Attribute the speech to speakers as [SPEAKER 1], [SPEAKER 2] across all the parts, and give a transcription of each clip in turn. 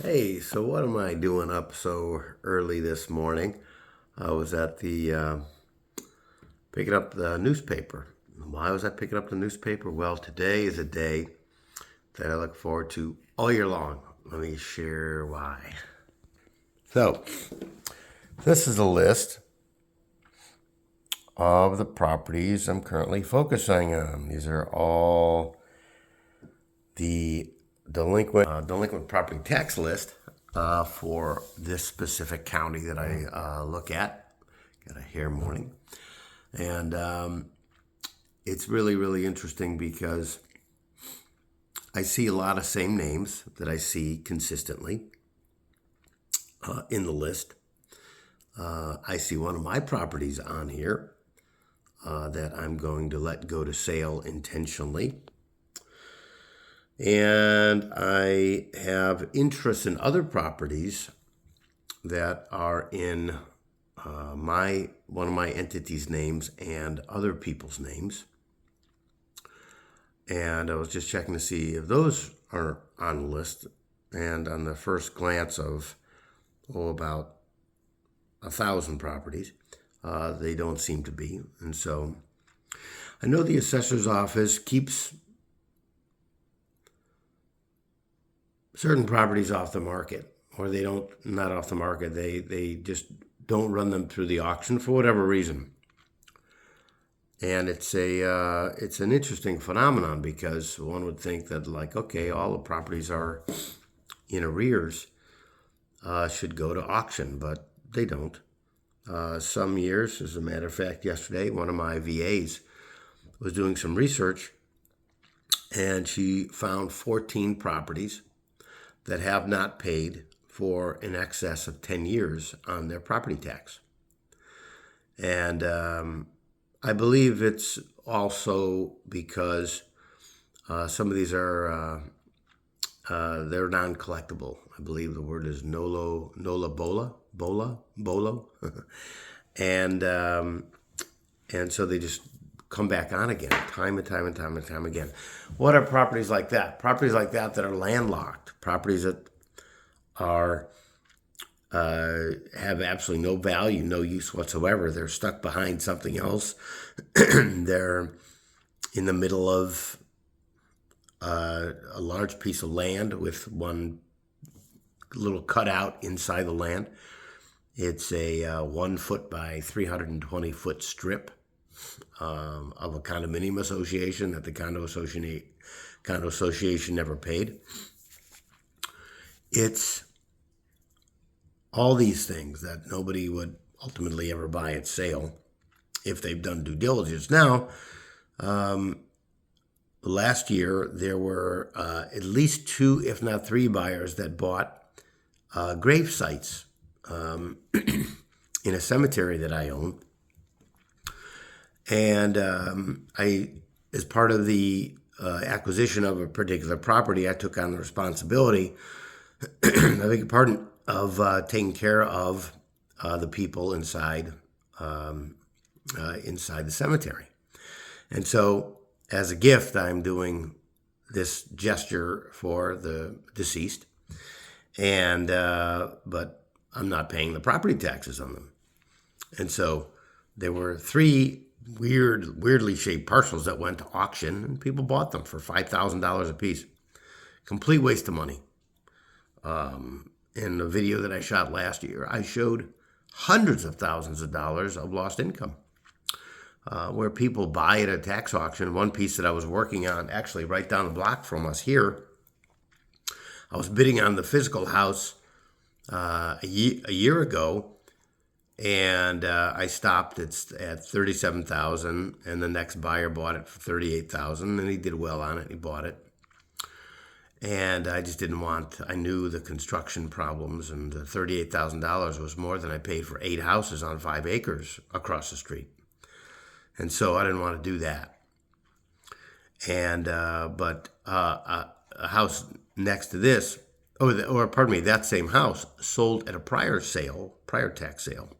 [SPEAKER 1] Hey, so what am I doing up so early this morning? I was at the picking up the newspaper. Why was I picking up the newspaper? Well, today is a day that I look forward to all year long. Let me share why. So, this is a list of the properties I'm currently focusing on. These are all the delinquent property tax list for this specific county that I look at. Got a hair morning, and it's really interesting because I see a lot of same names that I see consistently in the list. I see one of my properties on here that I'm going to let go to sale intentionally. And I have interest in other properties that are in one of my entities' names and other people's names. And I was just checking to see if those are on the list. And on the first glance of about 1,000 properties, they don't seem to be. And so I know the assessor's office keeps certain properties off the market, or they don't, not off the market, they just don't run them through the auction for whatever reason. And it's an interesting phenomenon because one would think that, like, okay, all the properties are in arrears, should go to auction, but they don't. Some years, as a matter of fact, yesterday one of my VAs was doing some research, and she found 14 properties that have not paid for in excess of 10 years on their property tax. And I believe it's also because some of these are they're non-collectible. I believe the word is nola bolo, and so they just come back on again, time and time again. What are properties like that? Properties like that are landlocked, properties that are have absolutely no value, no use whatsoever. They're stuck behind something else. They're in the middle of a large piece of land with one little cutout inside the land. It's a 1 foot by 320 foot strip of a condominium association that the condo association never paid. It's all these things that nobody would ultimately ever buy at sale if they've done due diligence. Now, last year there were at least 2, if not 3, buyers that bought grave sites in a cemetery that I own. And as part of the acquisition of a particular property, I took on the responsibility, I beg your pardon, of taking care of the people inside the cemetery. And so, as a gift, I'm doing this gesture for the deceased, and but I'm not paying the property taxes on them. And so there were 3 weirdly shaped parcels that went to auction, and people bought them for $5,000 a piece. Complete waste of money. In the video that I shot last year, I showed hundreds of thousands of dollars of lost income, where people buy at a tax auction. One piece that I was working on, actually right down the block from us here, I was bidding on the physical house a year ago, and I stopped at $37,000, and the next buyer bought it for $38,000, and he did well on it. And he bought it, and I just didn't want. I knew the construction problems, and the $38,000 was more than I paid for 8 houses on 5 acres across the street, and so I didn't want to do that. And but a house next to this, or pardon me, that same house sold at a prior tax sale,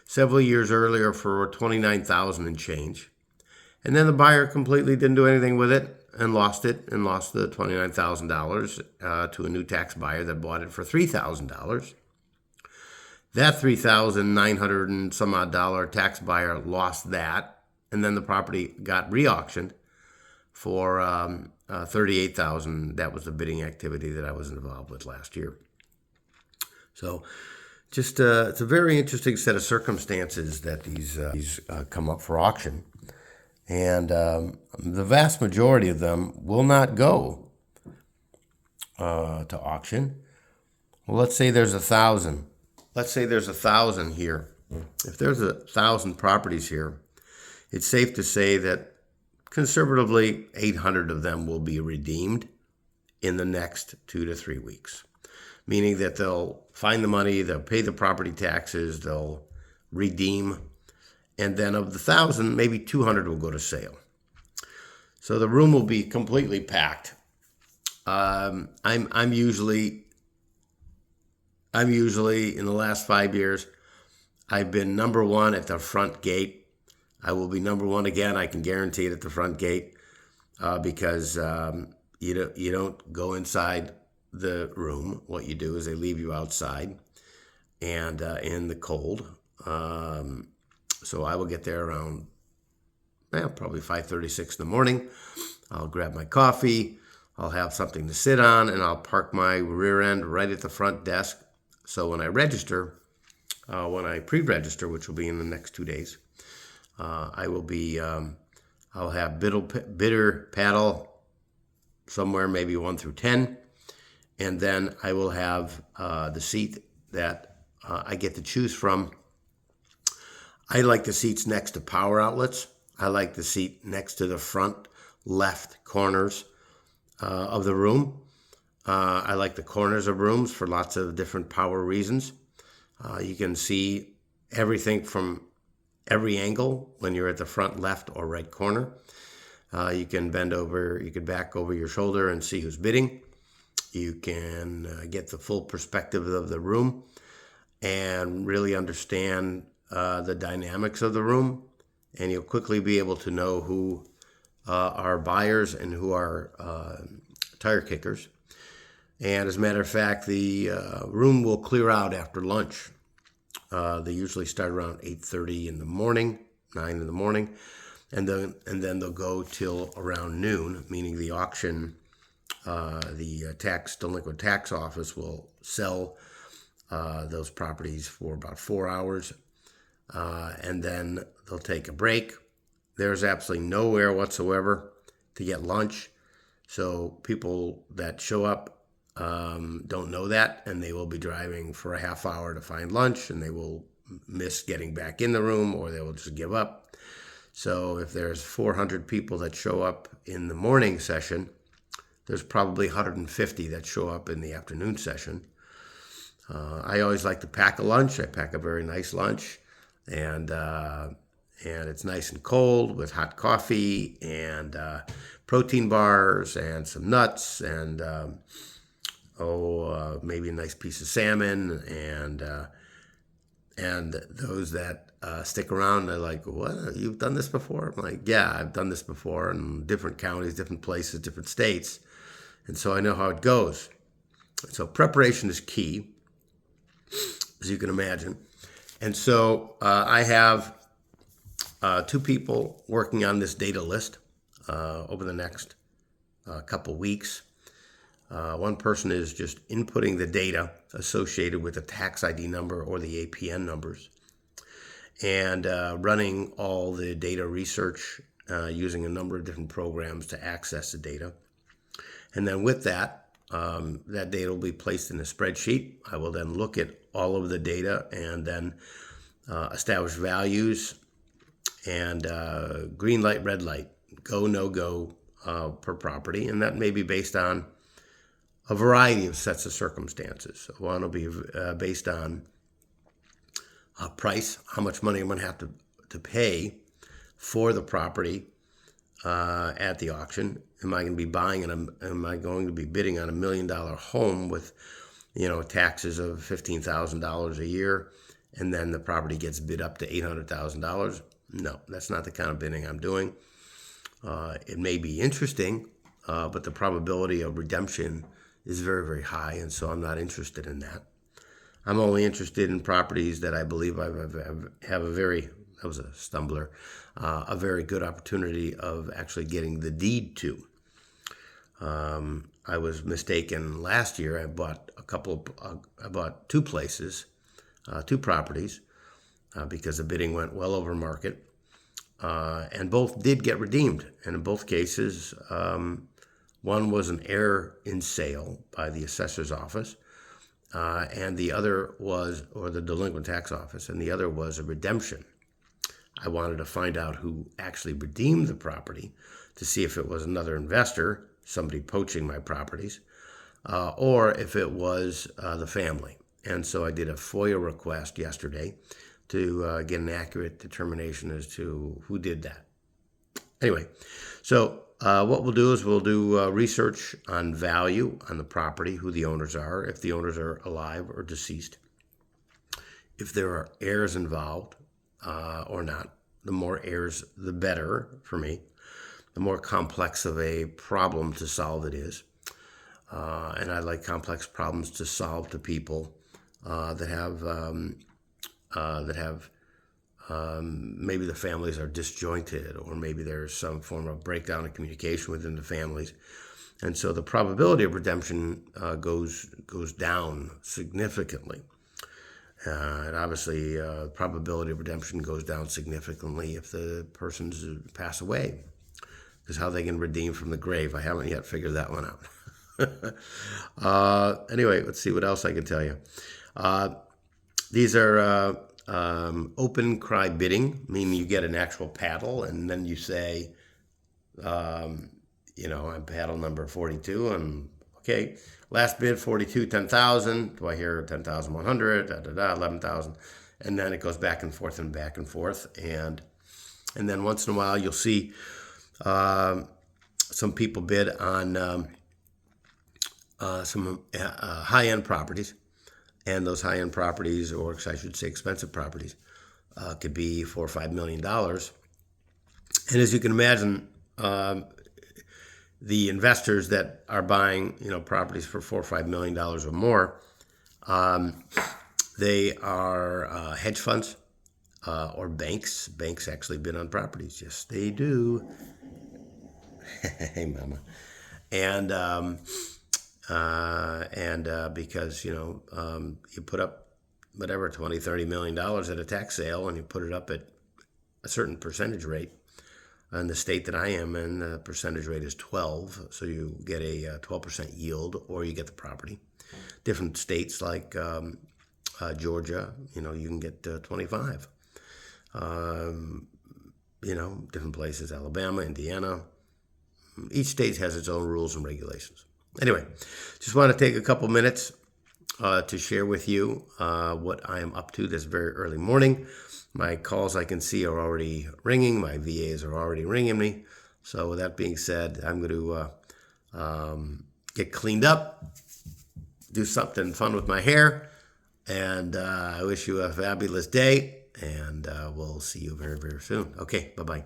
[SPEAKER 1] several years earlier for $29,000 and change. And then the buyer completely didn't do anything with it. and lost it, and lost the $29,000 to a new tax buyer that bought it for $3,000. That $3,900 and some odd dollar tax buyer lost that, and then the property got re-auctioned for $38,000. That was the bidding activity that I was involved with last year. So, just it's a very interesting set of circumstances that these come up for auction, and the vast majority of them will not go to auction. Well, let's say there's 1,000. Let's say there's 1,000 here. If there's 1,000 properties here, it's safe to say that conservatively 800 of them will be redeemed in the next 2 to 3 weeks. Meaning that they'll find the money, they'll pay the property taxes, they'll redeem, and then of the 1,000, maybe 200 will go to sale. So the room will be completely packed. I'm usually in the last 5 years, I've been number one at the front gate. I will be number one again. I can guarantee it at the front gate because you don't go inside the room. What you do is they leave you outside and in the cold. So I will get there around probably 5:36 in the morning. I'll grab my coffee. I'll have something to sit on, and I'll park my rear end right at the front desk. So when I register, when I pre-register, which will be in the next 2 days, I will be. I'll have bidder paddle somewhere maybe 1 through 10. And then I will have the seat that I get to choose from. I like the seats next to power outlets. I like the seat next to the front left corners of the room. I like the corners of rooms for lots of different power reasons. You can see everything from every angle when you're at the front left or right corner. You can bend over, you can back over your shoulder and see who's bidding. You can get the full perspective of the room and really understand the dynamics of the room. And you'll quickly be able to know who are buyers and who are tire kickers. And as a matter of fact, the room will clear out after lunch. They usually start around 8:30 in the morning, 9 in the morning, and then they'll go till around noon, meaning the auction. The delinquent tax office will sell those properties for about 4 hours, and then they'll take a break. There's absolutely nowhere whatsoever to get lunch, so people that show up don't know that, and they will be driving for a half hour to find lunch, and they will miss getting back in the room, or they will just give up. So if there's 400 people that show up in the morning session, there's probably 150 that show up in the afternoon session. I always like to pack a lunch. I pack a very nice lunch, and it's nice and cold with hot coffee and protein bars and some nuts and maybe a nice piece of salmon and those that stick around, they're like, "What? You've done this before?" I'm like, "Yeah, I've done this before in different counties, different places, different states." And so I know how it goes. So preparation is key, as you can imagine. And so I have 2 people working on this data list over the next couple weeks. One person is just inputting the data associated with the tax ID number or the APN numbers and running all the data research using a number of different programs to access the data. And then with that, that data will be placed in a spreadsheet. I will then look at all of the data and then establish values and green light, red light, go, no go per property. And that may be based on a variety of sets of circumstances. One will be based on price, how much money I'm going to have to pay for the property at the auction. Am I going to be am I going to be bidding on $1 million home with, taxes of $15,000 a year, and then the property gets bid up to $800,000? No, that's not the kind of bidding I'm doing. It may be interesting, but the probability of redemption is very, very high, and so I'm not interested in that. I'm only interested in properties that I believe have a very, that was a stumbler, a very good opportunity of actually getting the deed to. I was mistaken last year. I bought I bought two places, two properties, because the bidding went well over market, and both did get redeemed. And in both cases, one was an error in sale by the assessor's office, and the other was, or the delinquent tax office, and the other was a redemption. I wanted to find out who actually redeemed the property to see if it was another investor, somebody poaching my properties, or if it was the family. And so I did a FOIA request yesterday to get an accurate determination as to who did that. Anyway, so what we'll do is we'll do research on value on the property, who the owners are, if the owners are alive or deceased, if there are heirs involved or not. The more heirs, the better for me. The more complex of a problem to solve it is. And I like complex problems to solve to people that have maybe the families are disjointed, or maybe there's some form of breakdown in communication within the families. And so the probability of redemption goes down significantly. And obviously, probability of redemption goes down significantly if the persons pass away. Because how they can redeem from the grave, I haven't yet figured that one out. Anyway, let's see what else I can tell you. These are open cry bidding, meaning you get an actual paddle, and then you say, I'm paddle number 42, and okay, last bid 42, 10,000. Do I hear 10,100? 11,000, and then it goes back and forth and back and forth, and then once in a while you'll see some people bid on some high-end properties, and those high-end properties, or I should say expensive properties, could be $4 or $5 million. And as you can imagine, the investors that are buying, properties for $4 or $5 million or more, they are hedge funds or banks. Banks actually bid on properties. Yes, they do. Hey, mama. And because you put up whatever $20-30 million at a tax sale, and you put it up at a certain percentage rate. In the state that I am in, the percentage rate is 12, so you get a 12% yield, or you get the property. Different states like Georgia, you can get 25. Different places, Alabama, Indiana. Each state has its own rules and regulations. Anyway, just want to take a couple minutes to share with you what I am up to this very early morning. My calls I can see are already ringing. My VAs are already ringing me. So with that being said, I'm going to get cleaned up, do something fun with my hair, and I wish you a fabulous day, and we'll see you very, very soon. Okay, bye-bye.